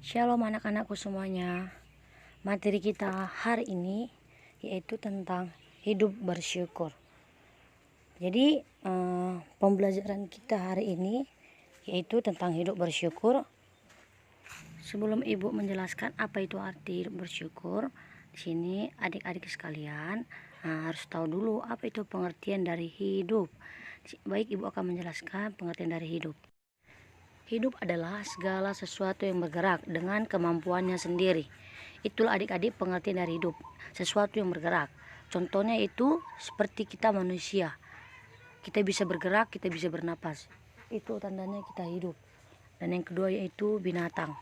Shalom anak-anakku semuanya. Materi kita hari ini yaitu tentang hidup bersyukur. Jadi pembelajaran kita hari ini yaitu tentang hidup bersyukur. Sebelum ibu menjelaskan apa itu arti hidup bersyukur, di sini adik-adik sekalian harus tahu dulu apa itu pengertian dari hidup. Baik, ibu akan menjelaskan pengertian dari hidup. Hidup adalah segala sesuatu yang bergerak dengan kemampuannya sendiri. Itulah adik-adik pengertian dari hidup, sesuatu yang bergerak. Contohnya itu seperti kita manusia. Kita bisa bergerak, kita bisa bernapas. Itu tandanya kita hidup. Dan yang kedua yaitu binatang.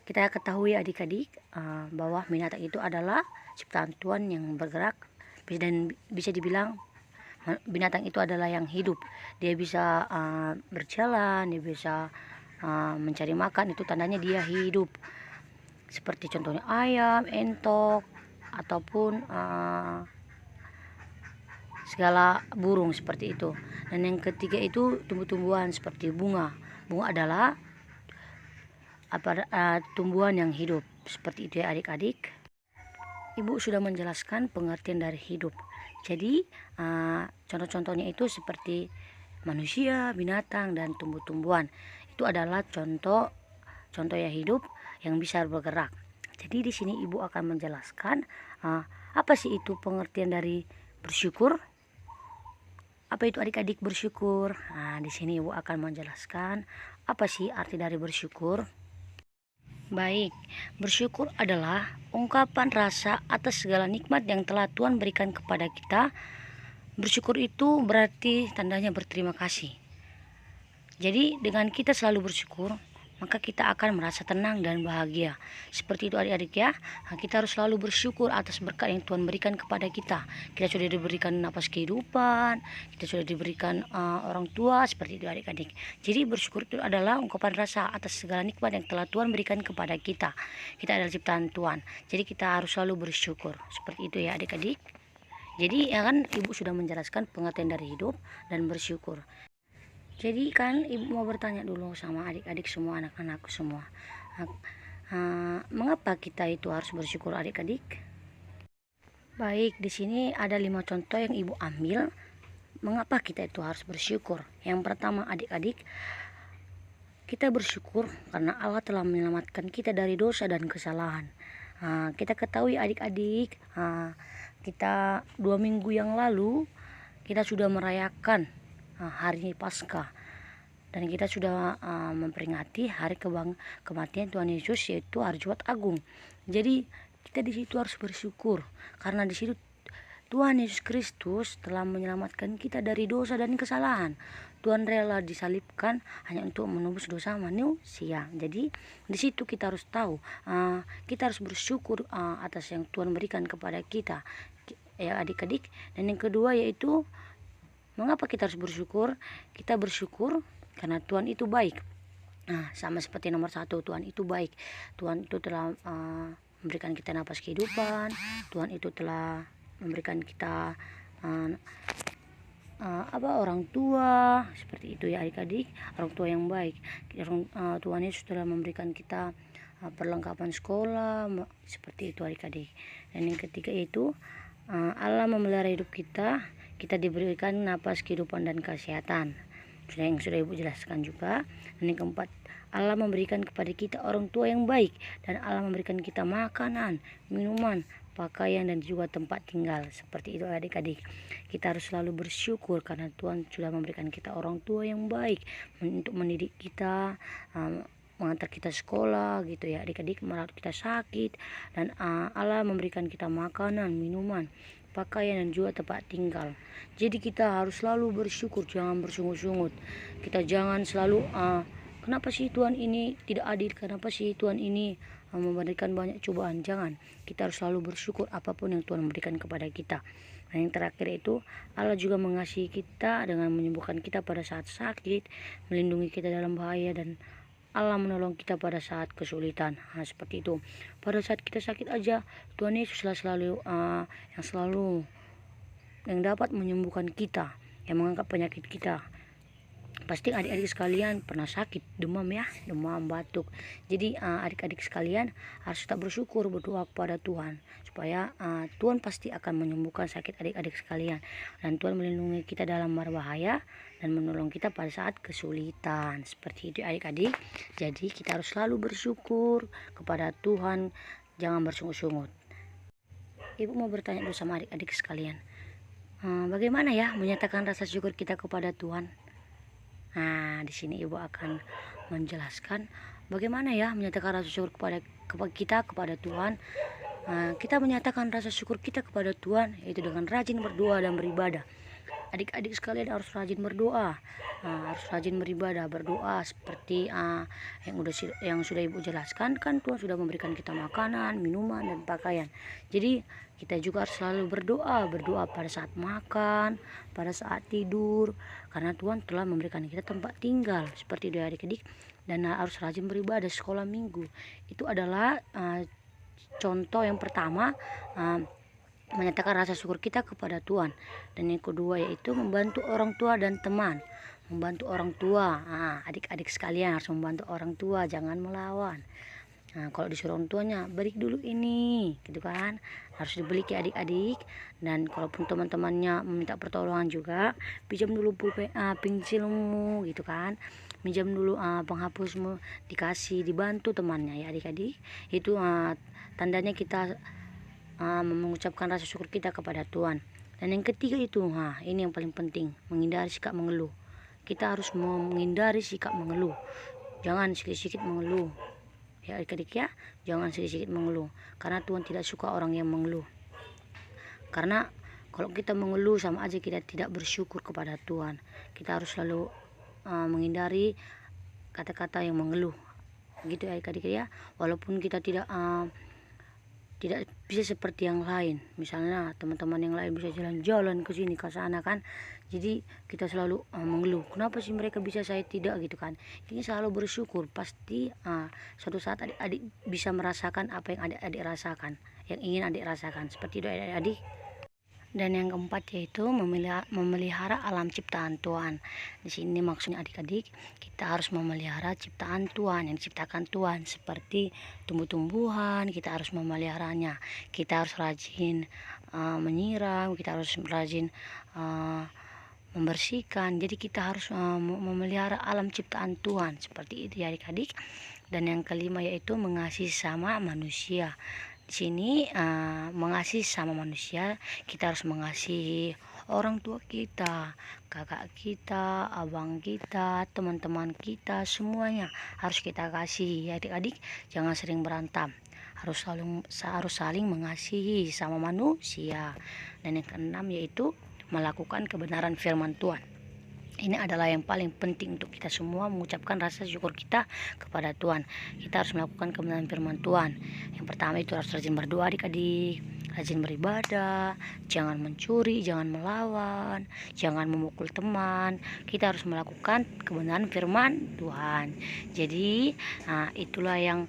Kita ketahui adik-adik bahwa binatang itu adalah ciptaan Tuhan yang bergerak dan bisa dibilang binatang itu adalah yang hidup. Dia bisa berjalan, dia bisa mencari makan, itu tandanya dia hidup. Seperti contohnya ayam, entok, ataupun segala burung seperti itu. Dan yang ketiga itu tumbuh-tumbuhan seperti bunga. Bunga adalah tumbuhan yang hidup. Seperti itu ya adik-adik. Ibu sudah menjelaskan pengertian dari hidup. Jadi contoh-contohnya itu seperti manusia, binatang, dan tumbuh-tumbuhan. Itu adalah contoh ya hidup yang bisa bergerak. Jadi di sini ibu akan menjelaskan apa sih itu pengertian dari bersyukur. Apa itu adik-adik bersyukur? Di sini ibu akan menjelaskan apa sih arti dari bersyukur. Baik, bersyukur adalah ungkapan rasa atas segala nikmat yang telah Tuhan berikan kepada kita. Bersyukur itu berarti tandanya berterima kasih. Jadi dengan kita selalu bersyukur, maka kita akan merasa tenang dan bahagia. Seperti itu adik-adik ya. Kita harus selalu bersyukur atas berkat yang Tuhan berikan kepada kita. Kita sudah diberikan napas kehidupan, kita sudah diberikan orang tua, seperti itu adik-adik. Jadi bersyukur itu adalah ungkapan rasa atas segala nikmat yang telah Tuhan berikan kepada kita. Kita adalah ciptaan Tuhan. Jadi kita harus selalu bersyukur. Seperti itu ya adik-adik. Jadi ya kan ibu sudah menjelaskan pengertian dari hidup dan bersyukur. Jadi kan ibu mau bertanya dulu sama adik-adik semua, anak-anakku semua. Mengapa kita itu harus bersyukur adik-adik? Baik, di sini ada 5 contoh yang ibu ambil. Mengapa kita itu harus bersyukur? Yang pertama adik-adik, kita bersyukur karena Allah telah menyelamatkan kita dari dosa dan kesalahan. Kita ketahui adik-adik, kita 2 minggu yang lalu kita sudah merayakan hari Paskah, dan kita sudah memperingati hari kematian Tuhan Yesus, yaitu hari Jumat Agung. Jadi kita di situ harus bersyukur karena di situ Tuhan Yesus Kristus telah menyelamatkan kita dari dosa dan kesalahan. Tuhan rela disalibkan hanya untuk menebus dosa manusia. Jadi di situ kita harus tahu, kita harus bersyukur atas yang Tuhan berikan kepada kita ya adik-adik. Dan yang kedua yaitu mengapa kita harus bersyukur? Kita bersyukur karena Tuhan itu baik. Sama seperti nomor 1, Tuhan itu baik. Tuhan itu telah memberikan kita napas kehidupan. Tuhan itu telah memberikan kita orang tua, seperti itu ya adik-adik. Orang tua yang baik. Tuhan Yesus telah memberikan kita perlengkapan sekolah, seperti itu adik-adik. Dan yang ketiga yaitu Allah memelihara hidup kita. Kita diberikan napas kehidupan dan kesehatan, yang sudah ibu jelaskan juga. Dan yang keempat, Allah memberikan kepada kita orang tua yang baik, dan Allah memberikan kita makanan, minuman, pakaian, dan juga tempat tinggal. Seperti itu adik-adik. Kita harus selalu bersyukur karena Tuhan sudah memberikan kita orang tua yang baik untuk mendidik kita, mengantar kita sekolah gitu ya adik-adik, merawat kita sakit, dan Allah memberikan kita makanan, minuman, pakaian, dan juga tempat tinggal. Jadi kita harus selalu bersyukur, jangan bersungut-sungut. Kita jangan selalu kenapa sih Tuhan ini tidak adil, kenapa sih Tuhan ini memberikan banyak cobaan. Jangan, kita harus selalu bersyukur apapun yang Tuhan berikan kepada kita. Dan yang terakhir itu, Allah juga mengasihi kita dengan menyembuhkan kita pada saat sakit, melindungi kita dalam bahaya, dan Allah menolong kita pada saat kesulitan. Seperti itu. Pada saat kita sakit aja, Tuhan Yesuslah selalu yang dapat menyembuhkan kita, yang mengangkat penyakit kita. Pasti adik-adik sekalian pernah sakit, demam ya, demam, batuk. Jadi adik-adik sekalian harus tetap bersyukur, berdoa kepada Tuhan supaya Tuhan pasti akan menyembuhkan sakit adik-adik sekalian, dan Tuhan melindungi kita dalam berbahaya dan menolong kita pada saat kesulitan. Seperti itu adik-adik. Jadi kita harus selalu bersyukur kepada Tuhan, jangan bersungut-sungut. Ibu mau bertanya dulu sama adik-adik sekalian, bagaimana ya menyatakan rasa syukur kita kepada Tuhan? Nah, di sini Ibu akan menjelaskan bagaimana ya menyatakan rasa syukur kepada Tuhan. Kita menyatakan rasa syukur kita kepada Tuhan yaitu dengan rajin berdoa dan beribadah. Adik-adik sekalian harus rajin berdoa, harus rajin beribadah, berdoa seperti yang sudah Ibu jelaskan. Kan Tuhan sudah memberikan kita makanan, minuman, dan pakaian. Jadi kita juga harus selalu berdoa pada saat makan, pada saat tidur, karena Tuhan telah memberikan kita tempat tinggal. Seperti itu adik-adik. Dan harus rajin beribadah sekolah minggu. Itu adalah contoh yang pertama, menyatakan rasa syukur kita kepada Tuhan. Dan yang kedua yaitu membantu orang tua dan teman. Membantu orang tua, adik-adik sekalian harus membantu orang tua, jangan melawan. Kalau disuruh orang tuanya, beri dulu ini, gitu kan, harus dibeli ke adik-adik. Dan kalaupun teman-temannya meminta pertolongan juga, pinjam dulu pensilmu, gitu kan, pinjam dulu penghapusmu, dikasih, dibantu temannya ya adik-adik. Itu tandanya kita mengucapkan rasa syukur kita kepada Tuhan. Dan yang ketiga itu, ini yang paling penting, menghindari sikap mengeluh. Kita harus menghindari sikap mengeluh, jangan sedikit-sedikit mengeluh ya adik-adik ya, jangan sedikit-sedikit mengeluh, karena Tuhan tidak suka orang yang mengeluh. Karena kalau kita mengeluh sama aja kita tidak bersyukur kepada Tuhan. Kita harus selalu menghindari kata-kata yang mengeluh, gitu ya adik-adik ya. Walaupun kita tidak bisa seperti yang lain, misalnya teman-teman yang lain bisa jalan-jalan ke sini ke sana kan, jadi kita selalu mengeluh, kenapa sih mereka bisa saya tidak, gitu kan. Ini selalu bersyukur, pasti suatu saat adik-adik bisa merasakan apa yang adik-adik rasakan, yang ingin adik rasakan. Seperti itu adik-adik. Dan yang keempat yaitu memelihara alam ciptaan Tuhan. Di sini maksudnya adik-adik, kita harus memelihara ciptaan Tuhan yang diciptakan Tuhan, seperti tumbuh-tumbuhan, kita harus memeliharanya. Kita harus rajin menyiram, kita harus rajin membersihkan. Jadi kita harus memelihara alam ciptaan Tuhan, seperti itu ya adik-adik. Dan yang kelima yaitu mengasihi sama manusia. Di sini mengasihi sama manusia, kita harus mengasihi orang tua kita, kakak kita, abang kita, teman-teman kita, semuanya harus kita kasih ya adik-adik. Jangan sering berantem, harus saling mengasihi sama manusia. Dan yang keenam yaitu melakukan kebenaran firman Tuhan. Ini adalah yang paling penting untuk kita semua mengucapkan rasa syukur kita kepada Tuhan. Kita harus melakukan kebenaran firman Tuhan. Yang pertama itu harus rajin berdoa adik-adik, rajin beribadah, jangan mencuri, jangan melawan, jangan memukul teman. Kita harus melakukan kebenaran firman Tuhan. Jadi itulah yang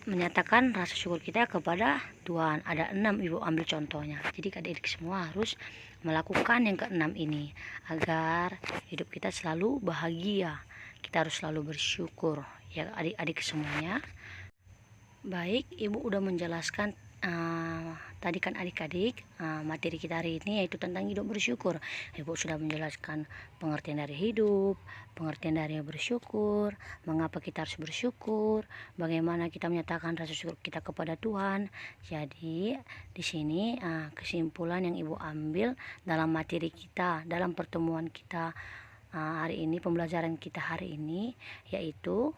menyatakan rasa syukur kita kepada Tuhan. Ada 6, Ibu ambil contohnya. Jadi adik-adik semua harus melakukan yang ke-6 ini agar hidup kita selalu bahagia. Kita harus selalu bersyukur ya adik-adik semuanya. Baik, Ibu udah menjelaskan tadi kan adik-adik materi kita hari ini yaitu tentang hidup bersyukur. Ibu sudah menjelaskan pengertian dari hidup, pengertian dari bersyukur, mengapa kita harus bersyukur, bagaimana kita menyatakan rasa syukur kita kepada Tuhan. Jadi di sini kesimpulan yang Ibu ambil dalam materi kita, dalam pertemuan kita hari ini, pembelajaran kita hari ini, yaitu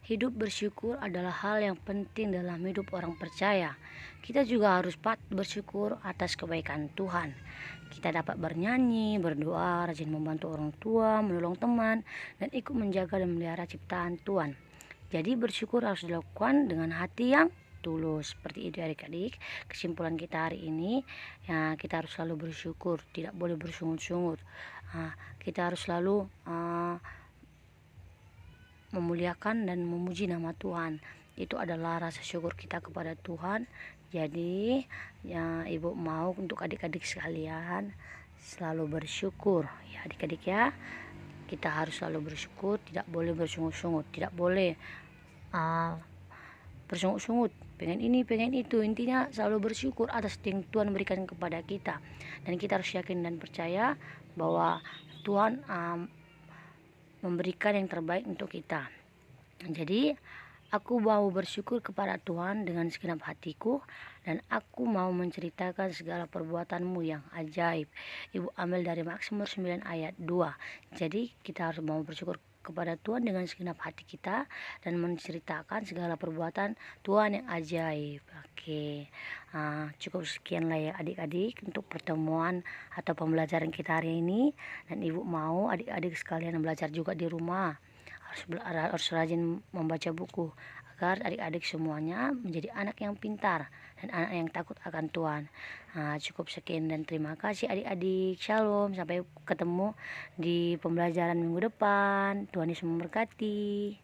hidup bersyukur adalah hal yang penting dalam hidup orang percaya. Kita juga harus bersyukur atas kebaikan Tuhan. Kita dapat bernyanyi, berdoa, rajin membantu orang tua, menolong teman, dan ikut menjaga dan melihara ciptaan Tuhan. Jadi bersyukur harus dilakukan dengan hati yang tulus. Seperti itu adik-adik. Kesimpulan kita hari ini, ya, kita harus selalu bersyukur, tidak boleh bersungut-sungut. Kita harus selalu memuliakan dan memuji nama Tuhan. Itu adalah rasa syukur kita kepada Tuhan. Jadi ya Ibu mau untuk adik-adik sekalian selalu bersyukur ya adik-adik ya. Kita harus selalu bersyukur, tidak boleh bersungut-sungut, tidak boleh bersungut-sungut pengen ini pengen itu. Intinya selalu bersyukur atas yang Tuhan berikan kepada kita, dan kita harus yakin dan percaya bahwa Tuhan memberikan yang terbaik untuk kita. Jadi aku mau bersyukur kepada Tuhan dengan segenap hatiku, dan aku mau menceritakan segala perbuatanmu yang ajaib. Ibu ambil dari Mazmur 9 ayat 2. Jadi kita harus mau bersyukur kepada Tuhan dengan segenap hati kita dan menceritakan segala perbuatan Tuhan yang ajaib. Oke, cukup sekian lah ya adik-adik untuk pertemuan atau pembelajaran kita hari ini. Dan ibu mau adik-adik sekalian belajar juga di rumah, harus rajin membaca buku agar adik-adik semuanya menjadi anak yang pintar dan anak yang takut akan Tuhan. Cukup sekian dan terima kasih adik-adik. Shalom, sampai ketemu di pembelajaran minggu depan. Tuhan Yesus memberkati.